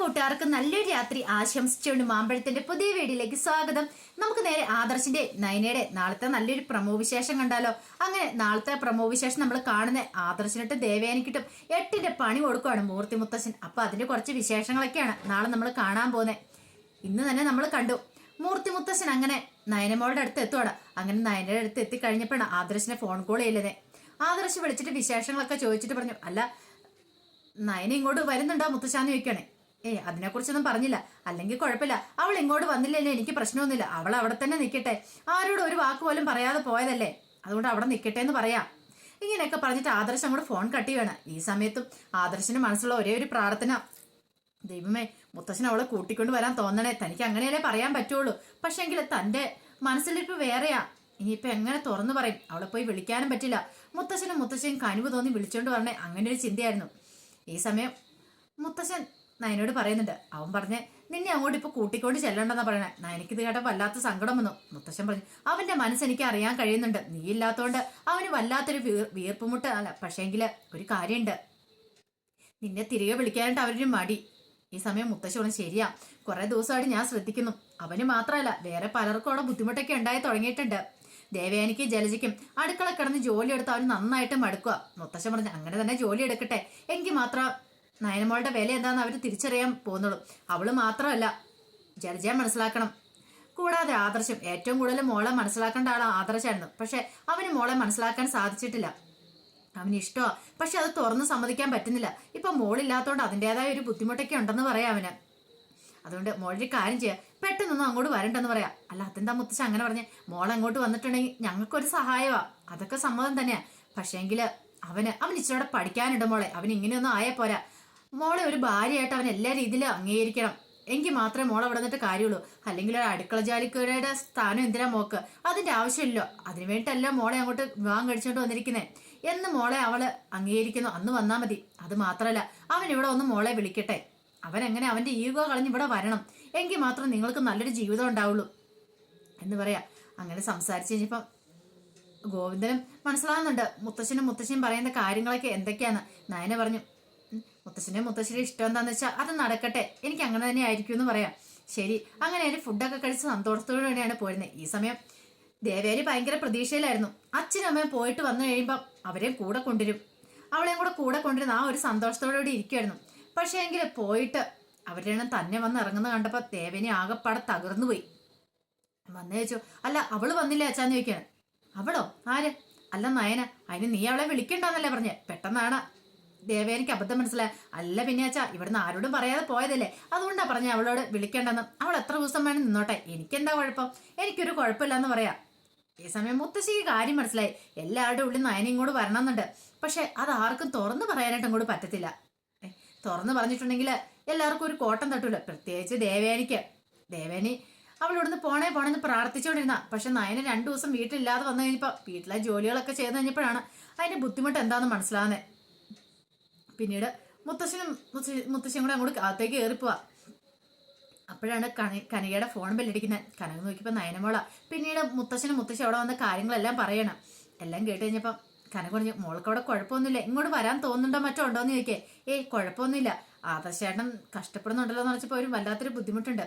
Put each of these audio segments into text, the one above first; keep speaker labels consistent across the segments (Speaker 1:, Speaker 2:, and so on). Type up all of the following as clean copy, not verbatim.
Speaker 1: കൂട്ടുകാർക്ക് നല്ലൊരു രാത്രി ആശംസിച്ചുകൊണ്ട് മാമ്പഴത്തിന്റെ പുതിയ വീഡിയോയിലേക്ക് സ്വാഗതം. നമുക്ക് നേരെ ആദർശിന്റെ നയനയുടെ നാളത്തെ നല്ലൊരു പ്രമോ വിശേഷം കണ്ടാലോ. അങ്ങനെ നാളത്തെ പ്രമോ വിശേഷം നമ്മൾ കാണുന്ന ആദർശിനിട്ടും ദേവയാനിക്കിട്ടും 8ന്റെ പണി കൊടുക്കുവാണ് മൂർത്തി മുത്തശ്ശൻ. അപ്പൊ അതിന്റെ കുറച്ച് വിശേഷങ്ങളൊക്കെയാണ് നാളെ നമ്മൾ കാണാൻ പോകുന്നത്. ഇന്ന് തന്നെ നമ്മൾ കണ്ടു മൂർത്തി മുത്തശ്ശൻ അങ്ങനെ നയനമോളുടെ അടുത്ത് എത്തുവാണ്. അങ്ങനെ നയനയുടെ അടുത്ത് എത്തിക്കഴിഞ്ഞപ്പോഴാണ് ആദർശിനെ ഫോൺ കോൾ ചെയ്യുന്നത്. ആദർശ് വിളിച്ചിട്ട് വിശേഷങ്ങളൊക്കെ ചോദിച്ചിട്ട് പറഞ്ഞു, അല്ല നയന ഇങ്ങോട്ട് വരുന്നുണ്ടോ മുത്തശ്ശാന്ന് ചോദിക്കണേ. അതിനെക്കുറിച്ചൊന്നും പറഞ്ഞില്ല. അല്ലെങ്കിൽ കുഴപ്പമില്ല, അവൾ ഇങ്ങോട്ട് വന്നില്ലല്ലേ, എനിക്ക് പ്രശ്നമൊന്നുമില്ല, അവൾ അവിടെ തന്നെ നിൽക്കട്ടെ, ആരോടും ഒരു വാക്ക് പോലും പറയാതെ പോയതല്ലേ, അതുകൊണ്ട് അവിടെ നിൽക്കട്ടെ എന്ന് പറയാം. ഇങ്ങനെയൊക്കെ പറഞ്ഞിട്ട് ആദർശ് അങ്ങോട്ട് ഫോൺ കട്ട് ചെയ്യണം. ഈ സമയത്തും ആദർശിന്റെ മനസ്സിലുള്ള ഒരേ ഒരു പ്രാർത്ഥന, ദൈവമേ മുത്തശ്ശൻ അവളെ കൂട്ടിക്കൊണ്ട് വരാൻ തോന്നണേ, തനിക്ക് അങ്ങനെയല്ലേ പറയാൻ പറ്റുള്ളൂ. പക്ഷെങ്കിൽ തന്റെ മനസ്സിലിപ്പോ വേറെയാ, ഇനിയിപ്പോ എങ്ങനെ തുറന്നു പറയും, അവളെ പോയി വിളിക്കാനും പറ്റില്ല. മുത്തശ്ശനും കനിവ് തോന്നി വിളിച്ചോണ്ട് വരണേ, അങ്ങനെ ഒരു ചിന്തയായിരുന്നു. ഈ സമയം മുത്തശ്ശൻ നയനോട് പറയുന്നുണ്ട്. അവൻ പറഞ്ഞ് നിന്നെ അങ്ങോട്ട് ഇപ്പൊ കൂട്ടിക്കൊണ്ട് ചെല്ലണ്ടെന്നാ പറയണേ. നയനക്കിത് കേട്ട വല്ലാത്ത സങ്കടം വന്നു. മുത്തശ്ശൻ പറഞ്ഞു, അവന്റെ മനസ്സെനിക്ക് അറിയാൻ കഴിയുന്നുണ്ട്, നീ ഇല്ലാത്തോണ്ട് അവന് വല്ലാത്തൊരു വീർപ്പുമുട്ട്. അല്ല പക്ഷേങ്കില് ഒരു കാര്യമുണ്ട്, നിന്നെ തിരികെ വിളിക്കാനായിട്ട് അവരൊരു മടി. ഈ സമയം മുത്തശ്ശി പറഞ്ഞു, ശരിയാ, കുറെ ദിവസമായിട്ട് ഞാൻ ശ്രദ്ധിക്കുന്നു, അവന് മാത്രമല്ല വേറെ പലർക്കും അവിടെ ബുദ്ധിമുട്ടൊക്കെ ഉണ്ടായി തുടങ്ങിയിട്ടുണ്ട്. ദേവയാനിക്ക് ജലജയ്ക്കും അടുക്കള കിടന്ന് ജോലി എടുത്ത് അവന് നന്നായിട്ട് മടുക്കുക. മുത്തശ്ശൻ പറഞ്ഞു, അങ്ങനെ തന്നെ ജോലി എടുക്കട്ടെ, എങ്കിൽ മാത്രം നയനമോളുടെ വില എന്താന്ന് അവര് തിരിച്ചറിയാൻ പോകുന്നുള്ളൂ. അവള് മാത്രമല്ല ജലജയെ മനസ്സിലാക്കണം. കൂടാതെ ആദർശം, ഏറ്റവും കൂടുതൽ മോളെ മനസ്സിലാക്കേണ്ട ആൾ ആദർശായിരുന്നു. പക്ഷെ അവന് മോളെ മനസ്സിലാക്കാൻ സാധിച്ചിട്ടില്ല. അവന് ഇഷ്ടമാ, പക്ഷെ അത് തുറന്ന് സമ്മതിക്കാൻ പറ്റുന്നില്ല. ഇപ്പൊ മോളില്ലാത്തോണ്ട് അതിൻ്റെതായ ഒരു ബുദ്ധിമുട്ടൊക്കെ ഉണ്ടെന്ന് പറയാം അവന്. അതുകൊണ്ട് മോളൊരു കാര്യം ചെയ്യാം, പെട്ടെന്നൊന്നും അങ്ങോട്ട് വരണ്ടെന്ന് പറയാം. അല്ല അതെന്താ മുത്തശ്ശ അങ്ങനെ പറഞ്ഞേ, മോൾ അങ്ങോട്ട് വന്നിട്ടുണ്ടെങ്കിൽ ഞങ്ങൾക്കൊരു സഹായമാ, അതൊക്കെ സമ്മതം തന്നെയാ. പക്ഷേങ്കില് അവൻ ഇച്ചിരി പഠിക്കാനുണ്ട് മോളെ, അവൻ ഇങ്ങനെയൊന്നും ആയാ പോരാ. മോളെ ഒരു ഭാര്യയായിട്ട് അവൻ എല്ലാ രീതിയിലും അംഗീകരിക്കണം, എങ്കിൽ മാത്രമേ മോളെ അവിടെ നിന്നിട്ട് കാര്യമുള്ളൂ. അല്ലെങ്കിൽ ഒരു അടുക്കള ജാലിക്കയുടെ സ്ഥാനം എന്തിനാ മോക്ക്, അതിന്റെ ആവശ്യമില്ലോ. അതിനു വേണ്ടിയിട്ടല്ല മോളെ അങ്ങോട്ട് വിവാഹം കഴിച്ചോണ്ട് വന്നിരിക്കുന്നേ. എന്ന് മോളെ അവള് അംഗീകരിക്കുന്നു അന്ന് വന്നാ മതി. അത് മാത്രല്ല, അവൻ ഇവിടെ ഒന്ന് മോളെ വിളിക്കട്ടെ, അവനെങ്ങനെ അവന്റെ ഈഗോ കളഞ്ഞ് ഇവിടെ വരണം, എങ്കിൽ മാത്രം നിങ്ങൾക്ക് നല്ലൊരു ജീവിതം ഉണ്ടാവുള്ളൂ എന്ന് പറയാ. അങ്ങനെ സംസാരിച്ച് കഴിഞ്ഞപ്പം ഗോവിന്ദനും മനസ്സിലാകുന്നുണ്ട് മുത്തശ്ശനും പറയുന്ന കാര്യങ്ങളൊക്കെ എന്തൊക്കെയാന്ന്. നയന പറഞ്ഞു, മുത്തശ്ശന്റെ ഇഷ്ടം എന്താന്ന് വെച്ചാൽ അത് നടക്കട്ടെ, എനിക്ക് അങ്ങനെ തന്നെ ആയിരിക്കും എന്ന് പറയാം. ശരി, അങ്ങനെ ഒരു ഫുഡൊക്കെ കഴിച്ച് സന്തോഷത്തോടു കൂടിയാണ് പോരുന്നത്. ഈ സമയം ദേവേരി ഭയങ്കര പ്രതീക്ഷയിലായിരുന്നു. അച്ഛനും അമ്മയും പോയിട്ട് വന്നു കഴിയുമ്പം അവരെയും കൂടെ കൊണ്ടുവരും, അവളെയും കൂടെ കൊണ്ടുവരുന്ന ആ ഒരു സന്തോഷത്തോടുകൂടി ഇരിക്കുമായിരുന്നു. പക്ഷേ എങ്കിൽ പോയിട്ട് അവരുടെ തന്നെ വന്ന് ഇറങ്ങുന്ന കണ്ടപ്പോ ദേവേനി ആകെപ്പാടെ തകർന്നു പോയി. വന്നു ചോദിച്ചു, അല്ല അവള് വന്നില്ല അച്ഛാന്ന് ചോദിക്കാണ്. അവളോ? ആര്? അല്ല നയന. അതിന് നീ അവളെ വിളിക്കണ്ടെന്നല്ലേ പറഞ്ഞേ? പെട്ടെന്നാണ് ദേവേനിക്ക് അബദ്ധം മനസ്സിലായ. അല്ല പിന്നെ അച്ഛാ, ഇവിടുന്ന് ആരോടും പറയാതെ പോയതല്ലേ, അതുകൊണ്ടാ പറഞ്ഞ അവളോട് വിളിക്കേണ്ടെന്ന്. അവൾ എത്ര ദിവസം വേണം നിന്നോട്ടെ, എനിക്കെന്താ കുഴപ്പം, എനിക്കൊരു കുഴപ്പമില്ലെന്ന് പറയാ. ഈ സമയം മുത്തശ്ശിക്ക് കാര്യം മനസ്സിലായി, എല്ലാവരുടെ ഉള്ളിൽ നയന ഇങ്ങോട്ട് വരണമെന്നുണ്ട്. പക്ഷെ അത് ആർക്കും തുറന്നു പറയാനായിട്ട് അങ്ങോട്ട് പറ്റത്തില്ല. തുറന്നു പറഞ്ഞിട്ടുണ്ടെങ്കിൽ എല്ലാവർക്കും ഒരു കോട്ടം തട്ടൂല, പ്രത്യേകിച്ച് ദേവേനിക്ക്. ദേവേനി അവളിവിടുന്ന് പോണേന്ന് പ്രാർത്ഥിച്ചുകൊണ്ടിരുന്ന. പക്ഷെ നയന 2 ദിവസം വീട്ടിലില്ലാതെ വന്നു കഴിഞ്ഞപ്പോ വീട്ടിലെ ജോലികളൊക്കെ ചെയ്ത് കഴിഞ്ഞപ്പോഴാണ് അതിന്റെ ബുദ്ധിമുട്ട് എന്താണെന്ന് മനസ്സിലാവുന്നത്. പിന്നീട് മുത്തശ്ശിയും കൂടെ അങ്ങോട്ട് അകത്തേക്ക് കയറിപ്പോവാ. അപ്പോഴാണ് കനകയുടെ ഫോൺ ബെല്ലടിക്കുന്നത്. കനക നോക്കിയപ്പോൾ നയനമോള. പിന്നീട് മുത്തശ്ശി അവിടെ വന്ന കാര്യങ്ങളെല്ലാം പറയണം. എല്ലാം കേട്ട് കഴിഞ്ഞപ്പം കനക പറഞ്ഞു, മോൾക്ക് അവിടെ കുഴപ്പമൊന്നുമില്ല, ഇങ്ങോട്ട് വരാൻ തോന്നുന്നുണ്ടോ മറ്റോ ഉണ്ടോന്ന് ചോദിക്കേ. കുഴപ്പമൊന്നുമില്ല, ആദർശേട്ടൻ കഷ്ടപ്പെടുന്നുണ്ടല്ലോ എന്ന് വെച്ചപ്പോൾ ഒരു വല്ലാത്തൊരു ബുദ്ധിമുട്ടുണ്ട്.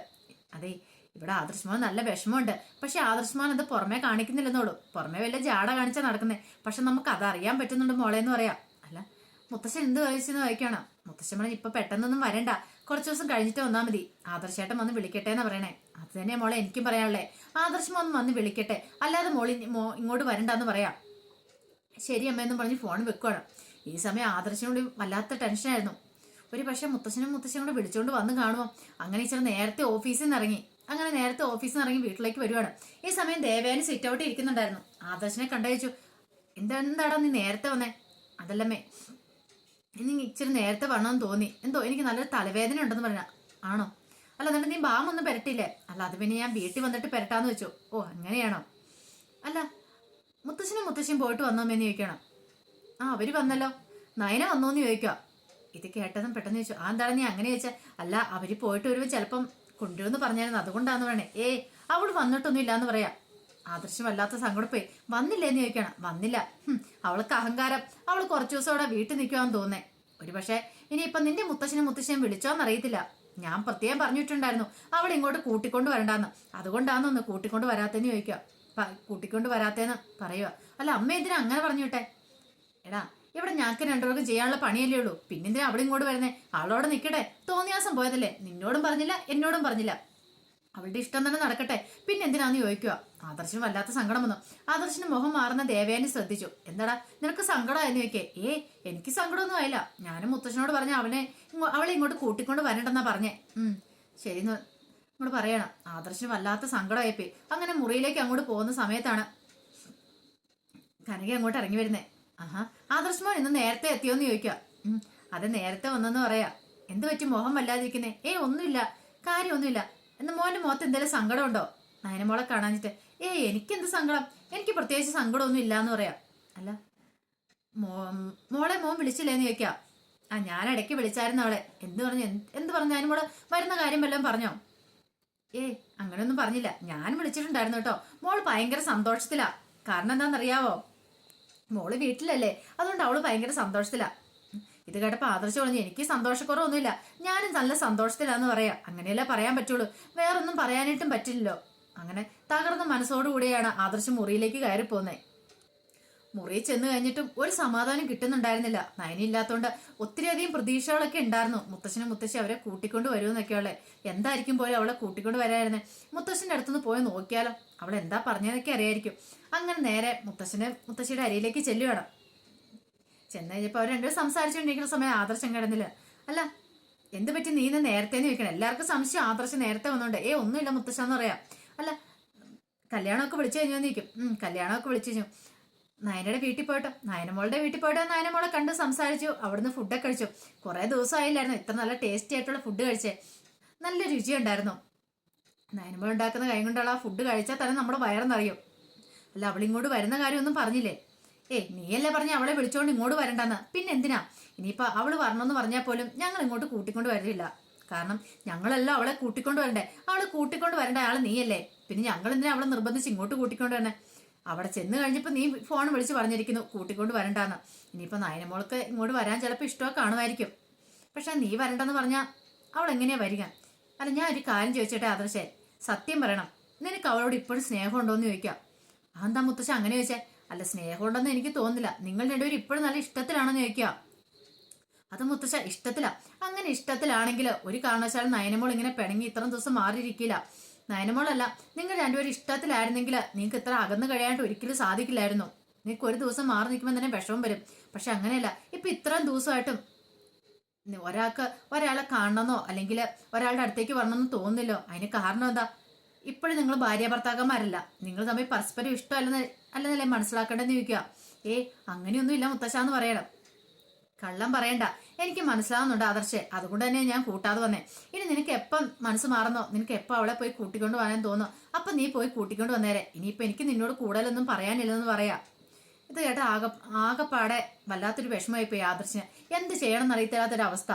Speaker 1: അതെ, ഇവിടെ ആദർശമാൻ നല്ല വിഷമമുണ്ട്. പക്ഷെ ആദർശമാൻ അത് പുറമേ കാണിക്കുന്നില്ലെന്നോളൂ, പുറമേ വല്ല ജാട കാണിച്ചാൽ നടക്കുന്നേ. പക്ഷെ നമുക്ക് അത് അറിയാൻ പറ്റുന്നുണ്ട് മോളെ എന്ന് പറയാം. അല്ല മുത്തശ്ശൻ എന്ത് കഴിച്ചെന്ന് വായിക്കണം. മുത്തശ്ശൻ പറഞ്ഞ് ഇപ്പൊ പെട്ടെന്നൊന്നും വരണ്ട, കുറച്ച് ദിവസം കഴിഞ്ഞിട്ട് വന്നാൽ മതി, ആദർശേട്ടൻ വന്ന് വിളിക്കട്ടെ എന്ന് പറയണേ. അത് തന്നെയാ മോളെ എനിക്കും പറയാനുള്ളേ, ആദർശം വന്ന് വിളിക്കട്ടെ, അല്ലാതെ ഇങ്ങോട്ട് വരണ്ടെന്ന് പറയാം. ശരി അമ്മയെന്നും പറഞ്ഞ് ഫോൺ വെക്കുവാണ്. ഈ സമയം ആദർശനോട് വല്ലാത്ത ടെൻഷനായിരുന്നു. ഒരു പക്ഷെ മുത്തശ്ശനും കൂടെ വിളിച്ചുകൊണ്ട് വന്ന് കാണുമോ. അങ്ങനെ ഇച്ചിരി നേരത്തെ ഓഫീസിൽ നിന്ന് ഇറങ്ങി വീട്ടിലേക്ക് വരുവാണ്. ഈ സമയം ദേവയാനി സിറ്റ് ഔട്ട് ഇരിക്കുന്നുണ്ടായിരുന്നു. ആദർശനെ കണ്ടയച്ചു. എന്താടാ നീ നേരത്തെ വന്നേ? അതല്ലമ്മേ, ഇനി ഇച്ചിരി നേരത്തെ വരണമെന്ന് തോന്നി, എന്തോ എനിക്ക് നല്ലൊരു തലവേദന ഉണ്ടെന്ന് പറഞ്ഞ. ആണോ? അല്ല എന്നിട്ട് നീ ബാമൊന്നും പെരട്ടില്ലേ? അല്ല അത് പിന്നെ ഞാൻ വീട്ടിൽ വന്നിട്ട് പെരട്ടാന്ന് വെച്ചു. ഓ അങ്ങനെയാണോ? അല്ല മുത്തശ്ശിയും പോയിട്ട് വന്നോമെന്ന് ചോദിക്കണം. അവര് വന്നല്ലോ, നയന വന്നോന്ന് ചോദിക്കുക. ഇത് കേട്ടതും പെട്ടെന്ന് ചോദിച്ചു, എന്താണ് നീ അങ്ങനെ ചോദിച്ചാൽ? അല്ല അവര് പോയിട്ട് വരുമ്പോൾ ചിലപ്പം കൊണ്ടുവരുമെന്ന് പറഞ്ഞായിരുന്നു, അതുകൊണ്ടാന്ന് പറയണേ. അവൾ വന്നിട്ടൊന്നും ഇല്ലാന്ന് പറയാം. ആദർശം വല്ലാത്ത സങ്കടപ്പോയി. വന്നില്ലേന്ന് ചോദിക്കണം. വന്നില്ല. അവൾക്ക് അഹങ്കാരം, അവൾ കുറച്ചു ദിവസം അവിടെ വീട്ടിൽ നിൽക്കുവാന്ന് തോന്നേ. ഒരു പക്ഷെ ഇനിയിപ്പം നിന്റെ മുത്തശ്ശിയും വിളിച്ചോന്നറിയത്തില്ല. ഞാൻ പ്രത്യേകം പറഞ്ഞിട്ടുണ്ടായിരുന്നു അവളെ ഇങ്ങോട്ട് കൂട്ടിക്കൊണ്ട് വരണ്ടാന്ന്. അതുകൊണ്ടാണെന്ന് കൂട്ടിക്കൊണ്ട് വരാത്തേന്ന് ചോദിക്കുക. കൂട്ടിക്കൊണ്ട് വരാത്തേന്ന് പറയുക. അല്ല അമ്മ എന്തിനാ അങ്ങനെ പറഞ്ഞു വിട്ടെ? എടാ ഇവിടെ ഞങ്ങൾക്ക് രണ്ടുപേർക്കും ചെയ്യാനുള്ള പണിയല്ലേ ഉള്ളൂ, പിന്നെന്തിനാ അവിടെ ഇങ്ങോട്ട് വരുന്നേ? അവളോടെ നിൽക്കട്ടെ, തോന്നിയാസം പോയതല്ലേ, നിന്നോടും പറഞ്ഞില്ല എന്നോടും പറഞ്ഞില്ല. അവളുടെ ഇഷ്ടം തന്നെ നടക്കട്ടെ, പിന്നെ എന്തിനാന്ന് ചോദിക്കുക. ആദർശന് വല്ലാത്ത സങ്കടം വന്നു. ആദർശന് മുഖം മാറുന്ന ദേവേനെ ശ്രദ്ധിച്ചു. എന്താടാ നിനക്ക് സങ്കടമായെന്ന് ചോദിക്കേ? എനിക്ക് സങ്കടമൊന്നും ആയില്ല. ഞാനും മുത്തശ്ശനോട് പറഞ്ഞ അവളെ ഇങ്ങോട്ട് കൂട്ടിക്കൊണ്ട് വരണ്ടെന്നാ പറഞ്ഞേ. ശരി ഇങ്ങോട്ട് പറയണം. ആദർശന് വല്ലാത്ത സങ്കടമായിപ്പോയി. അങ്ങനെ മുറിയിലേക്ക് അങ്ങോട്ട് പോകുന്ന സമയത്താണ് കനക അങ്ങോട്ട് ഇറങ്ങി വരുന്നേ. ആദർശ് മോൻ ഇന്ന് നേരത്തെ എത്തിയോന്ന് ചോദിക്കുക. അത് നേരത്തെ വന്നെന്ന് പറയാ. എന്ത് പറ്റി മുഖം വല്ലാതിരിക്കുന്നേ? ഒന്നുമില്ല, കാര്യമൊന്നുമില്ല. എന്ന് മോന്റെ മുഖത്ത് എന്തെങ്കിലും സങ്കടം ഉണ്ടോ? നയനമോളെ കാണാഞ്ഞിട്ട്. എനിക്കെന്ത് സങ്കടം? എനിക്ക് പ്രത്യേകിച്ച് സങ്കടമൊന്നും ഇല്ലാന്ന് പറയാം. അല്ല മോളെ മോൻ വിളിച്ചില്ലേന്ന് ചോദിക്കാം. ഞാൻ ഇടയ്ക്ക് വിളിച്ചായിരുന്നു അവളെ. എന്ത് പറഞ്ഞു? നയനമോള് വരുന്ന കാര്യം വല്ലതും പറഞ്ഞോ? അങ്ങനെയൊന്നും പറഞ്ഞില്ല. ഞാൻ വിളിച്ചിട്ടുണ്ടായിരുന്നു കേട്ടോ. മോള് ഭയങ്കര സന്തോഷത്തിലാ. കാരണം എന്താണെന്നറിയാവോ? മോള് വീട്ടിലല്ലേ, അതുകൊണ്ട് അവള് ഭയങ്കര സന്തോഷത്തിലാ. ഇത് കേട്ടപ്പോൾ ആദർശ് പറഞ്ഞു, എനിക്ക് സന്തോഷക്കുറവൊന്നുമില്ല, ഞാനും നല്ല സന്തോഷത്തിലാന്ന് പറയാം. അങ്ങനെയല്ലേ പറയാൻ പറ്റുള്ളൂ, വേറൊന്നും പറയാനായിട്ടും പറ്റില്ലല്ലോ. അങ്ങനെ തകർന്ന മനസ്സോടുകൂടിയാണ് ആദർശ് മുറിയിലേക്ക് കയറി പോകുന്നത്. മുറിയിൽ ചെന്ന് കഴിഞ്ഞിട്ടും ഒരു സമാധാനം കിട്ടുന്നുണ്ടായിരുന്നില്ല. നയനില്ലാത്തോണ്ട് ഒത്തിരിയധികം പ്രതീക്ഷകളൊക്കെ ഉണ്ടായിരുന്നു. മുത്തശ്ശനും മുത്തശ്ശി അവരെ കൂട്ടിക്കൊണ്ട് വരുമെന്നൊക്കെയുള്ളേ. എന്തായിരിക്കും പോലും അവളെ കൂട്ടിക്കൊണ്ട് വരായിരുന്നേ? മുത്തശ്ശന്റെ അടുത്തുനിന്ന് പോയി നോക്കിയാലോ, അവൾ എന്താ പറഞ്ഞതെന്നൊക്കെ അറിയായിരിക്കും. അങ്ങനെ നേരെ മുത്തശ്ശിയുടെ അരിയിലേക്ക് ചെല്ലുവാണ്. ചെന്ന് കഴിഞ്ഞപ്പോൾ അവർ രണ്ടുപേരും സംസാരിച്ചുകൊണ്ടിരിക്കുന്ന സമയം ആദർശം കിടന്നില്ല. അല്ല എന്ത് പറ്റി നീ ഇന്ന് നേരത്തേന്ന് ചോദിക്കണം. എല്ലാവർക്കും സംശയം ആദർശം നേരത്തെ വന്നോണ്ട്. ഒന്നുമില്ല മുത്തശ്ശന്ന് പറയാം. അല്ല കല്യാണമൊക്കെ വിളിച്ചു കഴിഞ്ഞോന്ന് ചോദിക്കും. കല്യാണമൊക്കെ വിളിച്ചു കഴിഞ്ഞു. നയനയുടെ വീട്ടിൽ പോയിട്ടോ, നയനമോളുടെ വീട്ടിൽ പോയിട്ടോ. നയനമോളെ കണ്ട് സംസാരിച്ചു, അവിടുന്ന് ഫുഡൊക്കെ കഴിച്ചു. കുറെ ദിവസമായില്ലായിരുന്നു ഇത്ര നല്ല ടേസ്റ്റി ആയിട്ടുള്ള ഫുഡ് കഴിച്ചേ. നല്ല രുചിയുണ്ടായിരുന്നു. നയനമോൾ ഉണ്ടാക്കുന്ന കൈ കൊണ്ടുള്ള ആ ഫുഡ് കഴിച്ചാൽ തന്നെ നമ്മുടെ വയറെന്നറിയും. അല്ല അവളിങ്ങോട്ട് വരുന്ന കാര്യമൊന്നും പറഞ്ഞില്ലേ? നീയല്ലേ പറഞ്ഞ അവളെ വിളിച്ചോണ്ട് ഇങ്ങോട്ട് വരണ്ടെന്ന്. പിന്നെ എന്തിനാ? ഇനിയിപ്പോ അവള് വരണമെന്ന് പറഞ്ഞാൽ പോലും ഞങ്ങൾ ഇങ്ങോട്ട് കൂട്ടിക്കൊണ്ട് വരില്ല. കാരണം ഞങ്ങളെല്ലാം അവളെ കൂട്ടിക്കൊണ്ട് വരണ്ടേ. അവളെ കൂട്ടിക്കൊണ്ട് വരേണ്ട ആള് നീയല്ലേ. പിന്നെ ഞങ്ങൾ എന്തിനാ അവളെ നിർബന്ധിച്ച് ഇങ്ങോട്ട് കൂട്ടിക്കൊണ്ട് വരണേ? അവിടെ ചെന്ന് കഴിഞ്ഞപ്പോൾ നീ ഫോൺ വിളിച്ച് പറഞ്ഞിരിക്കുന്നു കൂട്ടിക്കൊണ്ട് വരണ്ടാന്ന്. ഇനിയിപ്പോൾ നയനമോൾക്ക് ഇങ്ങോട്ട് വരാൻ ചിലപ്പോൾ ഇഷ്ടമൊക്കെ കാണുമായിരിക്കും. പക്ഷെ നീ വരണ്ടെന്ന് പറഞ്ഞാൽ അവൾ എങ്ങനെയാ വരിക? അല്ല ഞാൻ ഒരു കാര്യം ചോദിച്ചോട്ടെ ആദർശേ, സത്യം പറയണം, നിനക്ക് അവളോട് ഇപ്പോഴും സ്നേഹം ഉണ്ടോയെന്ന് ചോദിക്കാം. അതെന്താ മുത്തശ്ശ അങ്ങനെ ചോദിച്ചേ? അല്ല സ്നേഹം ഉണ്ടെന്ന് എനിക്ക് തോന്നുന്നില്ല, നിങ്ങൾ രണ്ടുപേരും ഇപ്പോഴും നല്ല ഇഷ്ടത്തിലാണെന്ന് ചോദിക്കുക. അത് മുത്തശ്ശ ഇഷ്ടത്തിലാ. അങ്ങനെ ഇഷ്ടത്തിലാണെങ്കിൽ ഒരു കാരണവശാലും നയനമോൾ ഇങ്ങനെ പിണങ്ങി ഇത്രയും ദിവസം മാറിയിരിക്കില്ല. നയനമോളല്ല, നിങ്ങൾ രണ്ടുപേരും ഇഷ്ടത്തിലായിരുന്നെങ്കിൽ നിങ്ങൾക്ക് ഇത്ര അകന്നു കഴിയാണ്ട് ഒരിക്കലും സാധിക്കില്ലായിരുന്നു. നിങ്ങൾക്ക് ഒരു ദിവസം മാറി നിൽക്കുമ്പോൾ തന്നെ വിഷമം വരും. പക്ഷെ അങ്ങനെയല്ല, ഇപ്പൊ ഇത്രയും ദിവസമായിട്ടും ഒരാളെ കാണണമെന്നോ അല്ലെങ്കിൽ ഒരാളുടെ അടുത്തേക്ക് വരണമെന്നോ തോന്നുന്നില്ലോ. അതിന് കാരണം എന്താ? ഇപ്പോഴും നിങ്ങൾ ഭാര്യ ഭർത്താക്കന്മാരല്ല, നിങ്ങൾ തമ്മിൽ പരസ്പരം ഇഷ്ടം അല്ലെന്നല്ലേ മനസ്സിലാക്കേണ്ടെന്ന് ചോദിക്കുക. അങ്ങനെയൊന്നും ഇല്ല മുത്തശ്ശാന്ന് പറയണം. കള്ളം പറയണ്ട, എനിക്ക് മനസ്സിലാവുന്നുണ്ട് ആദർശേ, അതുകൊണ്ട് തന്നെ ഞാൻ കൂട്ടാതെ വന്നേ. ഇനി നിനക്ക് എപ്പം മനസ്സ് മാറുന്നോ, നിനക്ക് എപ്പം അവളെ പോയി കൂട്ടിക്കൊണ്ട് പോകാൻ തോന്നോ, അപ്പം നീ പോയി കൂട്ടിക്കൊണ്ട് വന്നേരെ. ഇനിയിപ്പോൾ എനിക്ക് നിന്നോട് കൂടുതലൊന്നും പറയാനില്ലെന്ന് പറയാം. ഇത് കേട്ട ആകെപ്പാടെ വല്ലാത്തൊരു വിഷമമായി പോയി ആദർശിന്. എന്ത് ചെയ്യണം എന്നറിയത്തില്ലാത്തൊരവസ്ഥ.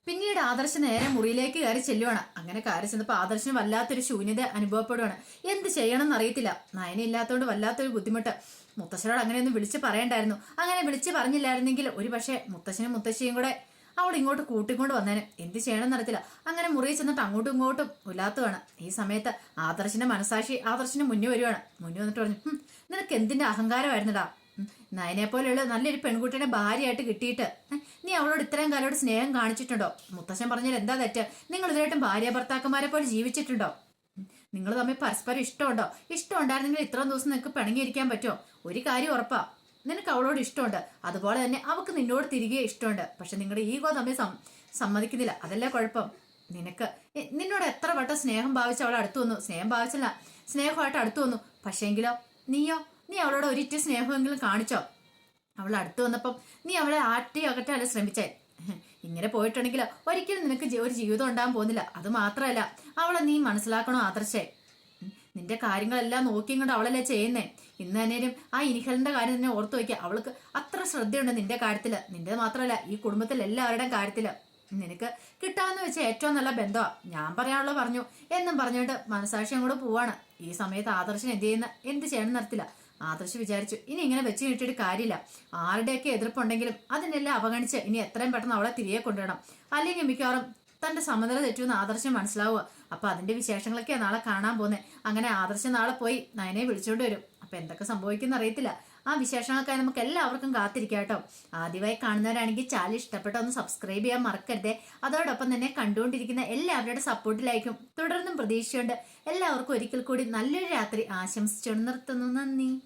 Speaker 1: പിന്നീട് ആദർശ് നേരെ മുറിയിലേക്ക് കയറി ചെല്ലുവാണ്. അങ്ങനെ കയറി ചെന്നപ്പോൾ ആദർശിന് വല്ലാത്തൊരു ശൂന്യത അനുഭവപ്പെടുവാണ്. എന്ത് ചെയ്യണം എന്നറിയത്തില്ല. നയനില്ലാത്തതുകൊണ്ട് വല്ലാത്തൊരു ബുദ്ധിമുട്ട്. മുത്തശ്ശനോട് അങ്ങനെയൊന്നും വിളിച്ച് പറയണ്ടായിരുന്നു. അങ്ങനെ വിളിച്ച് പറഞ്ഞില്ലായിരുന്നെങ്കിൽ ഒരു പക്ഷേ മുത്തശ്ശനും മുത്തശ്ശിയും കൂടെ അവിടെ ഇങ്ങോട്ട് കൂട്ടിക്കൊണ്ട് വന്നേനെ. എന്ത് ചെയ്യണം എന്നറിയത്തില്ല. അങ്ങനെ മുറിയിൽ ചെന്നിട്ട് അങ്ങോട്ടും ഇങ്ങോട്ടും ഉലാത്തുവാണ്. ഈ സമയത്ത് ആദർശിന്റെ മനസാക്ഷി ആദർശിന് മുന്നിൽ വരുവാണ്. മുന്നിൽ വന്നിട്ട് പറഞ്ഞു, നിനക്ക് എന്തിന്റെ അഹങ്കാരമായിരുന്നടാ? നയനെ പോലെയുള്ള നല്ലൊരു പെൺകുട്ടിയുടെ ഭാര്യയായിട്ട് കിട്ടിയിട്ട് നീ അവളോട് ഇത്രയും കാലോട് സ്നേഹം കാണിച്ചിട്ടുണ്ടോ? മുത്തശ്ശൻ പറഞ്ഞാൽ എന്താ തെറ്റ്? നിങ്ങൾ ഇതിലായിട്ടും ഭാര്യ ഭർത്താക്കന്മാരെ പോലെ ജീവിച്ചിട്ടുണ്ടോ? നിങ്ങൾ തമ്മിൽ പരസ്പരം ഇഷ്ടമുണ്ടോ? ഇഷ്ടം ഉണ്ടായിരുന്നെങ്കിൽ ഇത്രയും ദിവസം നിനക്ക് പിണങ്ങിയിരിക്കാൻ പറ്റുമോ? ഒരു കാര്യം ഉറപ്പാ, നിനക്ക് അവളോട് ഇഷ്ടമുണ്ട്, അതുപോലെ തന്നെ അവൾക്ക് നിന്നോട് തിരികെ ഇഷ്ടമുണ്ട്. പക്ഷെ നിങ്ങളുടെ ഈഗോ തമ്മിൽ സമ്മതിക്കുന്നില്ല. അതല്ലേ കുഴപ്പം. നിന്നോട് എത്ര വട്ടം സ്നേഹം ഭാവിച്ച് അവൾ അടുത്തു വന്നു. സ്നേഹം ഭാവിച്ചില്ല, സ്നേഹമായിട്ട് അടുത്തു വന്നു. പക്ഷേങ്കിലോ നീ അവളോട് ഒരിറ്റ് സ്നേഹമെങ്കിലും കാണിച്ചോ? അവൾ അടുത്ത് വന്നപ്പം നീ അവളെ അകറ്റാൻ ശ്രമിച്ചേ. ഇങ്ങനെ പോയിട്ടുണ്ടെങ്കിൽ ഒരിക്കലും നിനക്ക് ഒരു ജീവിതം ഉണ്ടാകാൻ പോകുന്നില്ല. അത് മാത്രമല്ല, അവളെ നീ മനസ്സിലാക്കണോ ആദർശേ? നിന്റെ കാര്യങ്ങളെല്ലാം നോക്കിയും കൊണ്ട് അവളല്ലേ ചെയ്യുന്നേ. ഇന്ന് തന്നെയും ആ ഇനിഹലിന്റെ കാര്യം തന്നെ ഓർത്തു വയ്ക്കുക. അവൾക്ക് അത്ര ശ്രദ്ധയുണ്ട് നിന്റെ കാര്യത്തില്. നിന്റെ മാത്രമല്ല, ഈ കുടുംബത്തിൽ എല്ലാവരുടെയും കാര്യത്തില്. നിനക്ക് കിട്ടാമെന്ന് വെച്ച ഏറ്റവും നല്ല ബന്ധമാ. ഞാൻ പറയാനുള്ളത് പറഞ്ഞു എന്നും പറഞ്ഞിട്ട് മനസാക്ഷി അങ്ങോട്ട് പോവാണ്. ഈ സമയത്ത് ആദർശൻ എന്ത് ചെയ്യണം നടത്തില്ല. ആദർശ് വിചാരിച്ചു, ഇനി ഇങ്ങനെ വെച്ച് കിട്ടിയിട്ട് കാര്യമില്ല. ആരുടെയൊക്കെ എതിർപ്പുണ്ടെങ്കിലും അതിനെല്ലാം അവഗണിച്ച് ഇനി എത്രയും പെട്ടെന്ന് അവളെ തിരികെ കൊണ്ടുവരണം. അല്ലെങ്കിൽ മിക്കവാറും തന്റെ സമനില തെറ്റുമെന്ന് ആദർശം മനസ്സിലാവുക. അപ്പൊ അതിന്റെ വിശേഷങ്ങളൊക്കെയാ നാളെ കാണാൻ പോകുന്നത്. അങ്ങനെ ആദർശം നാളെ പോയി നയനെ വിളിച്ചോണ്ട് വരും. അപ്പൊ എന്തൊക്കെ സംഭവിക്കുന്ന അറിയത്തില്ല. ആ വിശേഷങ്ങൾക്കായി നമുക്ക് എല്ലാവർക്കും കാത്തിരിക്കാം കേട്ടോ. ആദ്യമായി കാണുന്നവരാണെങ്കിൽ ചാനൽ ഇഷ്ടപ്പെട്ട ഒന്ന് സബ്സ്ക്രൈബ് ചെയ്യാൻ മറക്കരുതേ. അതോടൊപ്പം തന്നെ കണ്ടുകൊണ്ടിരിക്കുന്ന എല്ലാവരുടെ സപ്പോർട്ടിലായിരിക്കും തുടർന്നും പ്രതീക്ഷയുണ്ട്. എല്ലാവർക്കും ഒരിക്കൽ കൂടി നല്ലൊരു രാത്രി ആശംസിച്ചുകൊണ്ട് നിർത്തുന്നു. നന്ദി.